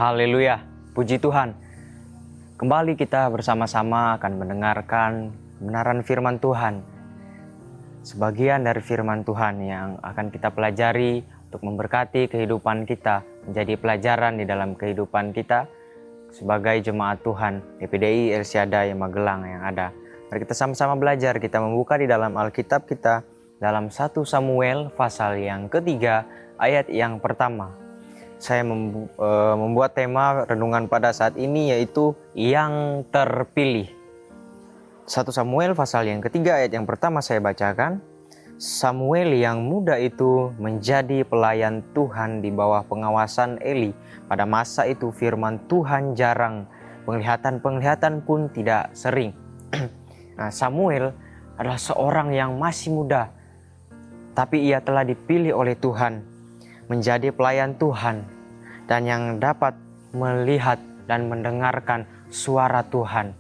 Haleluya, puji Tuhan. Kembali kita bersama-sama akan mendengarkan kebenaran firman Tuhan. Sebagian dari firman Tuhan yang akan kita pelajari untuk memberkati kehidupan kita, menjadi pelajaran di dalam kehidupan kita sebagai jemaat Tuhan PPDI El Shaddai Magelang yang ada. Mari kita sama-sama belajar, kita membuka di dalam Alkitab kita dalam 1 Samuel pasal yang ketiga ayat yang pertama. Saya membuat tema renungan pada saat ini yaitu yang terpilih. 1 Samuel pasal yang ketiga ayat yang pertama saya bacakan. Samuel yang muda itu menjadi pelayan Tuhan di bawah pengawasan Eli. Pada masa itu firman Tuhan jarang, penglihatan pun tidak sering. Nah, Samuel adalah seorang yang masih muda, tapi ia telah dipilih oleh Tuhan menjadi pelayan Tuhan dan yang dapat melihat dan mendengarkan suara Tuhan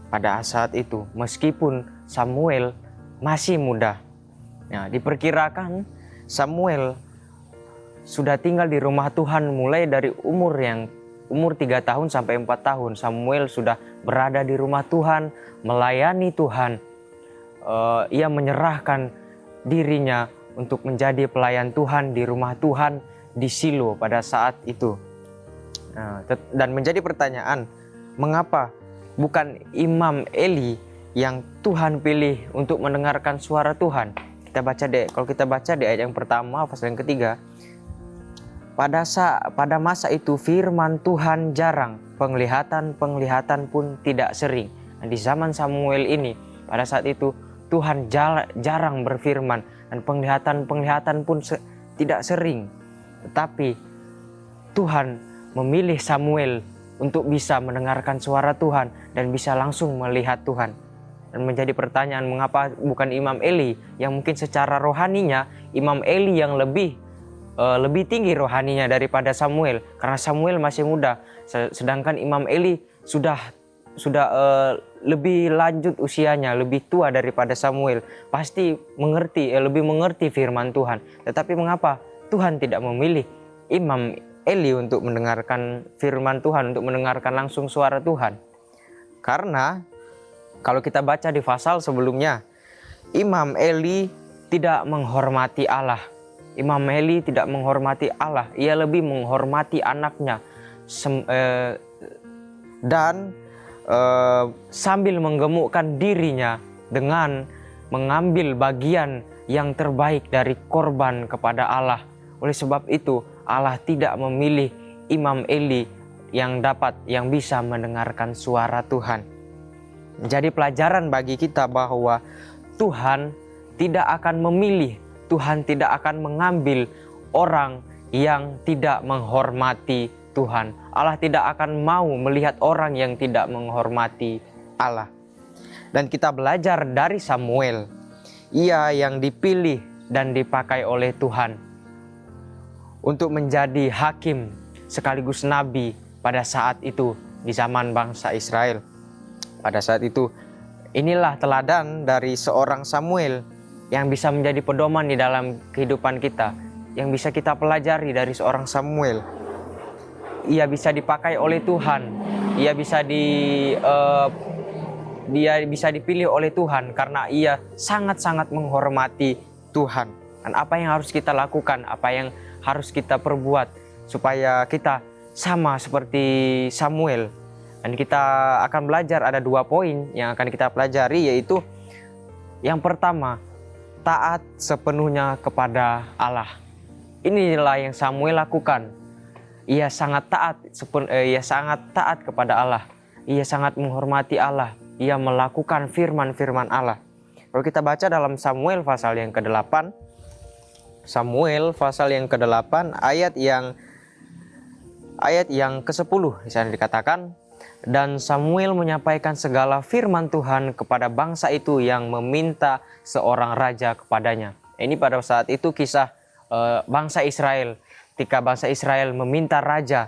pada saat itu, meskipun Samuel masih muda. Nah, diperkirakan Samuel sudah tinggal di rumah Tuhan mulai dari umur 3 tahun sampai 4 tahun. Samuel sudah berada di rumah Tuhan, melayani Tuhan. Ia menyerahkan dirinya untuk menjadi pelayan Tuhan di rumah Tuhan di Shilo pada saat itu. Dan menjadi pertanyaan, mengapa bukan Imam Eli yang Tuhan pilih untuk mendengarkan suara Tuhan? Kalau kita baca di ayat yang pertama pasal yang ketiga, pada masa itu firman Tuhan jarang, penglihatan pun tidak sering. Nah, di zaman Samuel ini, pada saat itu Tuhan jarang berfirman dan penglihatan pun tidak sering. Tetapi Tuhan memilih Samuel untuk bisa mendengarkan suara Tuhan dan bisa langsung melihat Tuhan. Dan menjadi pertanyaan, mengapa bukan Imam Eli yang mungkin secara rohaninya Imam Eli yang lebih tinggi rohaninya daripada Samuel, karena Samuel masih muda, sedangkan Imam Eli sudah lebih lanjut usianya, lebih tua daripada Samuel, pasti lebih mengerti firman Tuhan. Tetapi mengapa Tuhan tidak memilih Imam Eli untuk mendengarkan firman Tuhan, untuk mendengarkan langsung suara Tuhan? Karena kalau kita baca di pasal sebelumnya, Imam Eli tidak menghormati Allah. Imam Eli tidak menghormati Allah, ia lebih menghormati anaknya. Sambil menggemukkan dirinya dengan mengambil bagian yang terbaik dari korban kepada Allah. Oleh sebab itu Allah tidak memilih Imam Eli yang bisa mendengarkan suara Tuhan. Menjadi pelajaran bagi kita bahwa Tuhan tidak akan memilih, Tuhan tidak akan mengambil orang yang tidak menghormati Tuhan. Allah tidak akan mau melihat orang yang tidak menghormati Allah. Dan kita belajar dari Samuel, ia yang dipilih dan dipakai oleh Tuhan untuk menjadi hakim sekaligus nabi pada saat itu di zaman bangsa Israel. Pada saat itu, inilah teladan dari seorang Samuel yang bisa menjadi pedoman di dalam kehidupan kita, yang bisa kita pelajari dari seorang Samuel. Ia bisa dipakai oleh Tuhan, dia bisa dipilih oleh Tuhan karena ia sangat-sangat menghormati Tuhan. Dan apa yang harus kita lakukan, apa yang harus kita perbuat supaya kita sama seperti Samuel. Dan kita akan belajar, ada 2 poin yang akan kita pelajari, yaitu yang pertama, taat sepenuhnya kepada Allah. Inilah yang Samuel lakukan. Ia sangat taat kepada Allah. Ia sangat menghormati Allah. Ia melakukan firman-firman Allah. Kalau kita baca dalam Samuel pasal yang ke-8, ayat yang ke-10 di sana dikatakan, dan Samuel menyampaikan segala firman Tuhan kepada bangsa itu yang meminta seorang raja kepadanya. Ini pada saat itu kisah bangsa Israel. Ketika bangsa Israel meminta raja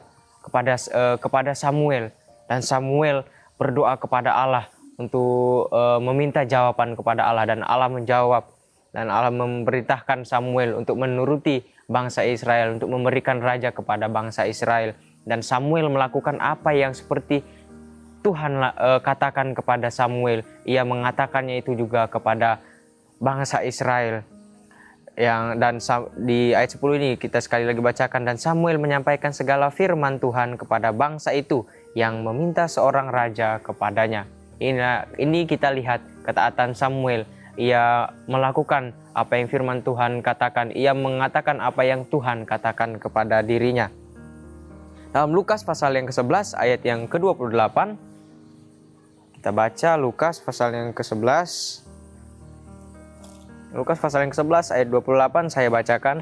kepada Samuel, dan Samuel berdoa kepada Allah untuk meminta jawaban kepada Allah, dan Allah menjawab, dan Allah memerintahkan Samuel untuk menuruti bangsa Israel, untuk memberikan raja kepada bangsa Israel. Dan Samuel melakukan apa yang seperti Tuhan katakan kepada Samuel. Ia mengatakannya itu juga kepada bangsa Israel. Di ayat 10 ini kita sekali lagi bacakan, dan Samuel menyampaikan segala firman Tuhan kepada bangsa itu yang meminta seorang raja kepadanya. Ini kita lihat ketaatan Samuel. Ia melakukan apa yang firman Tuhan katakan. Ia mengatakan apa yang Tuhan katakan kepada dirinya. Dalam Lukas pasal yang ke-11 ayat yang ke-28, kita baca Lukas pasal yang ke-11. Lukas pasal yang ke-11 ayat 28 saya bacakan.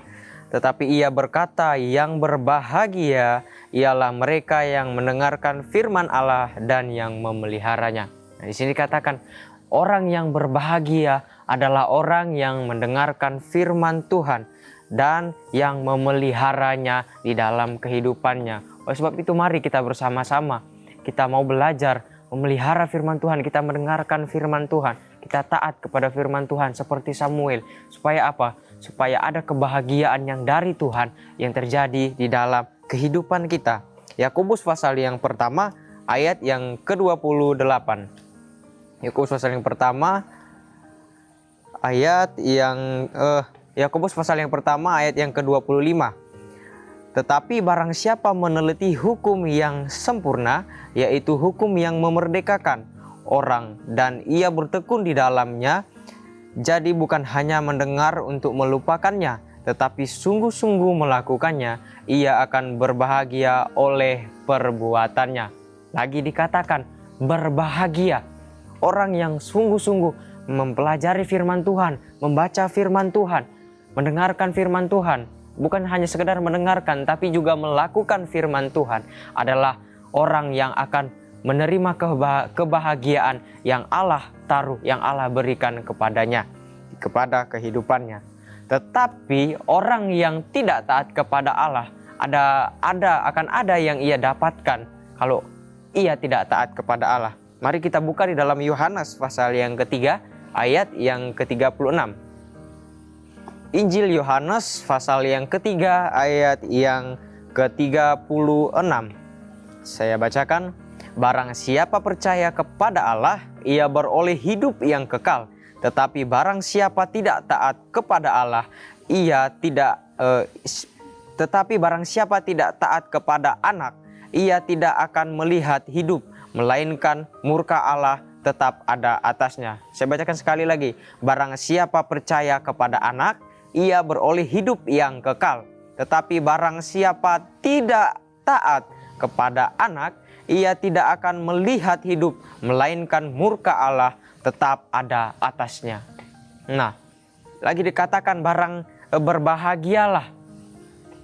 Tetapi ia berkata, yang berbahagia ialah mereka yang mendengarkan firman Allah dan yang memeliharanya. Nah, di sini dikatakan orang yang berbahagia adalah orang yang mendengarkan firman Tuhan dan yang memeliharanya di dalam kehidupannya. Oleh sebab itu mari kita bersama-sama, kita mau belajar memelihara firman Tuhan, kita mendengarkan firman Tuhan, kita taat kepada firman Tuhan seperti Samuel. Supaya apa? Supaya ada kebahagiaan yang dari Tuhan yang terjadi di dalam kehidupan kita. Yakobus pasal yang pertama ayat yang ke-28. Yakobus pasal yang pertama ayat yang Yakobus pasal yang pertama ayat yang ke-25. Tetapi barang siapa meneliti hukum yang sempurna, yaitu hukum yang memerdekakan orang, dan ia bertekun di dalamnya, jadi bukan hanya mendengar untuk melupakannya, tetapi sungguh-sungguh melakukannya, ia akan berbahagia oleh perbuatannya. Lagi dikatakan berbahagia. Orang yang sungguh-sungguh mempelajari firman Tuhan, membaca firman Tuhan, mendengarkan firman Tuhan, bukan hanya sekedar mendengarkan, tapi juga melakukan firman Tuhan, adalah orang yang akan menerima kebahagiaan yang Allah taruh, yang Allah berikan kepadanya, kepada kehidupannya. Tetapi orang yang tidak taat kepada Allah, akan ada yang ia dapatkan kalau ia tidak taat kepada Allah. Mari kita buka di dalam Yohanes pasal yang ketiga ayat yang ke-36. Injil Yohanes pasal yang ketiga ayat yang ke-36. Saya bacakan. Barang siapa percaya kepada Allah, ia beroleh hidup yang kekal. Tetapi barang siapa tidak taat kepada Allah, tetapi barang siapa tidak taat kepada Anak, ia tidak akan melihat hidup, melainkan murka Allah tetap ada atasnya. Saya bacakan sekali lagi. Barang siapa percaya kepada Anak, ia beroleh hidup yang kekal. Tetapi barang siapa tidak taat kepada Anak, ia tidak akan melihat hidup, melainkan murka Allah tetap ada atasnya. Nah, lagi dikatakan berbahagialah.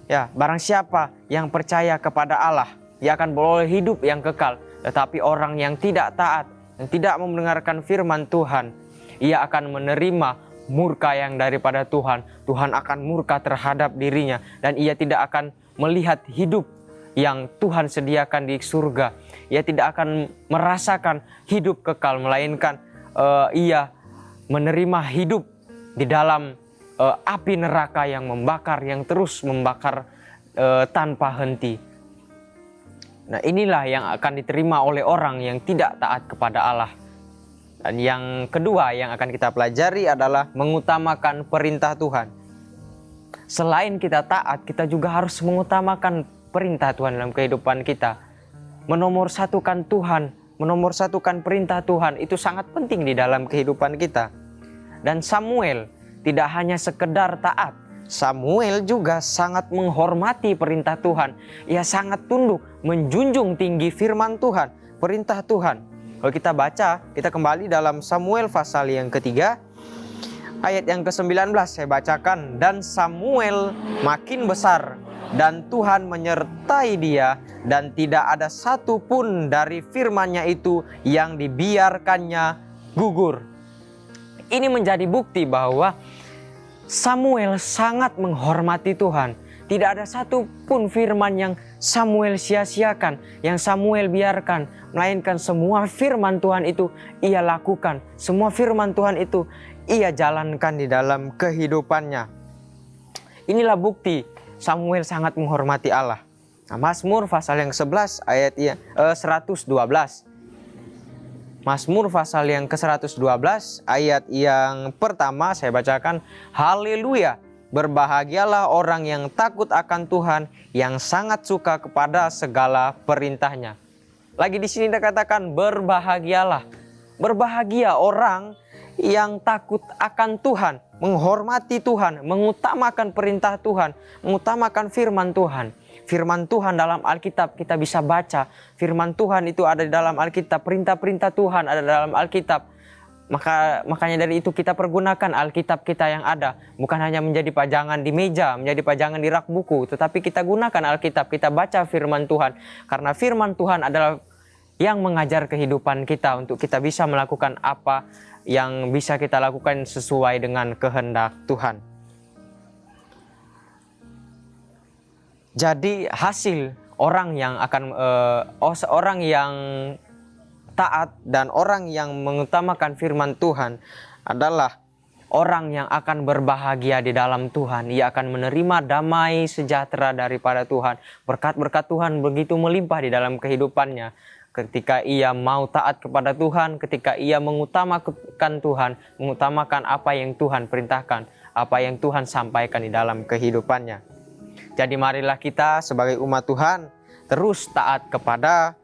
Ya, barang siapa yang percaya kepada Allah, ia akan beroleh hidup yang kekal. Tetapi orang yang tidak taat, yang tidak mendengarkan firman Tuhan, ia akan menerima murka yang daripada Tuhan. Tuhan akan murka terhadap dirinya, dan ia tidak akan melihat hidup yang Tuhan sediakan di surga. Ia tidak akan merasakan hidup kekal, melainkan ia menerima hidup di dalam api neraka yang membakar, yang terus membakar tanpa henti. Nah, inilah yang akan diterima oleh orang yang tidak taat kepada Allah. Dan yang kedua yang akan kita pelajari adalah mengutamakan perintah Tuhan. Selain kita taat, kita juga harus mengutamakan perintah Tuhan dalam kehidupan kita. Menomorsatukan Tuhan, menomorsatukan perintah Tuhan, itu sangat penting di dalam kehidupan kita. Dan Samuel tidak hanya sekedar taat, Samuel juga sangat menghormati perintah Tuhan. Ia sangat tunduk, menjunjung tinggi firman Tuhan, perintah Tuhan. Kalau kita baca, kita kembali dalam Samuel pasal yang ketiga, ayat yang ke-19 saya bacakan. Dan Samuel makin besar, dan Tuhan menyertai dia, dan tidak ada satu pun dari firman-Nya itu yang dibiarkannya gugur. Ini menjadi bukti bahwa Samuel sangat menghormati Tuhan. Tidak ada satu pun firman yang Samuel sia-siakan, yang Samuel biarkan, melainkan semua firman Tuhan itu ia lakukan. Semua firman Tuhan itu ia jalankan di dalam kehidupannya. Inilah bukti Samuel sangat menghormati Allah. Nah, Mazmur pasal yang 11 ayat 112. Mazmur pasal yang ke-112 ayat yang pertama saya bacakan. Haleluya, berbahagialah orang yang takut akan Tuhan, yang sangat suka kepada segala perintahnya. Lagi di sini dikatakan berbahagialah. Berbahagia orang yang takut akan Tuhan, menghormati Tuhan, mengutamakan perintah Tuhan, mengutamakan firman Tuhan. Firman Tuhan dalam Alkitab kita bisa baca. Firman Tuhan itu ada di dalam Alkitab. Perintah-perintah Tuhan ada dalam Alkitab. Makanya dari itu kita pergunakan Alkitab kita yang ada. Bukan hanya menjadi pajangan di meja, menjadi pajangan di rak buku. Tetapi kita gunakan Alkitab, kita baca firman Tuhan. Karena firman Tuhan adalah yang mengajar kehidupan kita untuk kita bisa melakukan apa yang bisa kita lakukan sesuai dengan kehendak Tuhan. Jadi hasil orang yang akan orang yang taat dan orang yang mengutamakan firman Tuhan adalah orang yang akan berbahagia di dalam Tuhan. Ia akan menerima damai sejahtera daripada Tuhan. Berkat-berkat Tuhan begitu melimpah di dalam kehidupannya. Ketika ia mau taat kepada Tuhan, ketika ia mengutamakan Tuhan, mengutamakan apa yang Tuhan perintahkan, apa yang Tuhan sampaikan di dalam kehidupannya. Jadi marilah kita sebagai umat Tuhan terus taat kepada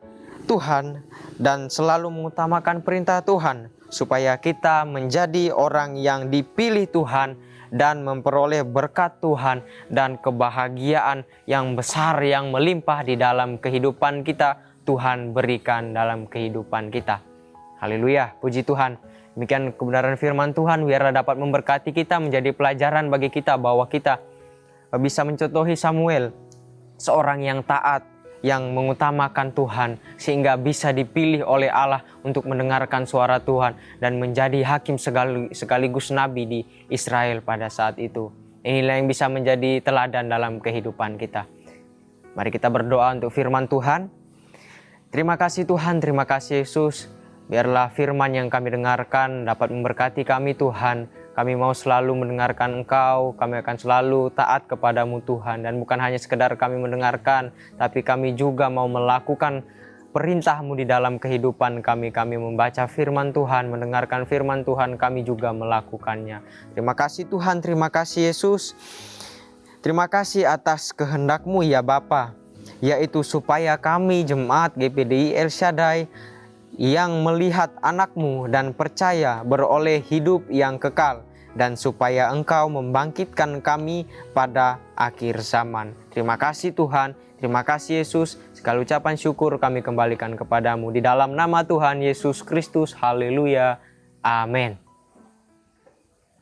Tuhan dan selalu mengutamakan perintah Tuhan supaya kita menjadi orang yang dipilih Tuhan dan memperoleh berkat Tuhan dan kebahagiaan yang besar yang melimpah di dalam kehidupan kita. Tuhan berikan dalam kehidupan kita. Haleluya, puji Tuhan. Demikian kebenaran firman Tuhan, biarlah dapat memberkati kita, menjadi pelajaran bagi kita bahwa kita bisa mencontohi Samuel, seorang yang taat, yang mengutamakan Tuhan, sehingga bisa dipilih oleh Allah untuk mendengarkan suara Tuhan dan menjadi hakim sekaligus nabi di Israel pada saat itu. Inilah yang bisa menjadi teladan dalam kehidupan kita. Mari kita berdoa untuk firman Tuhan. Terima kasih Tuhan, terima kasih Yesus. Biarlah firman yang kami dengarkan dapat memberkati kami Tuhan. Kami mau selalu mendengarkan Engkau, kami akan selalu taat kepadamu Tuhan. Dan bukan hanya sekedar kami mendengarkan, tapi kami juga mau melakukan perintah-Mu di dalam kehidupan kami. Kami membaca firman Tuhan, mendengarkan firman Tuhan, kami juga melakukannya. Terima kasih Tuhan, terima kasih Yesus. Terima kasih atas kehendak-Mu ya Bapa, yaitu supaya kami jemaat GPDI El Shaddai yang melihat anak-Mu dan percaya beroleh hidup yang kekal, dan supaya Engkau membangkitkan kami pada akhir zaman. Terima kasih Tuhan, terima kasih Yesus. Segala ucapan syukur kami kembalikan kepadamu di dalam nama Tuhan Yesus Kristus. Haleluya, amin.